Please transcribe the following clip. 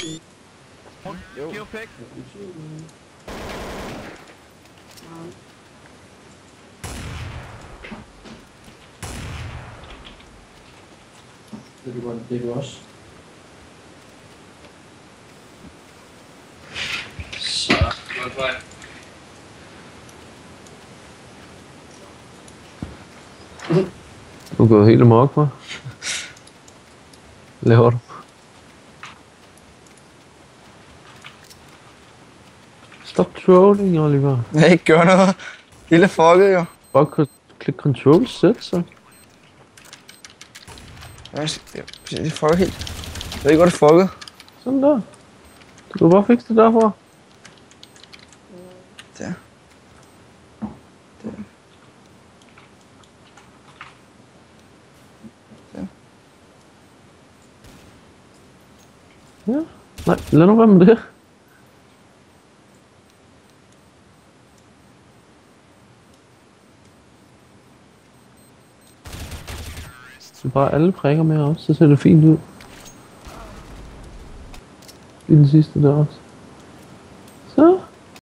Giv pæk. Det er du også. Så, godt vej. Du er gået helt amok, hva'? Laver du? Stop trolling, Oliver. Jeg ikke gør noget. Lille fucket jo. Bare klik control set, så. Det fucker helt. Jeg ved ikke, hvor det fucket. Sådan der. Du kan bare fikse det derfra. Der. Ja. Nej, lad nu være med det. Så bare alle prikker med også, så ser det fint ud. I den sidste der også.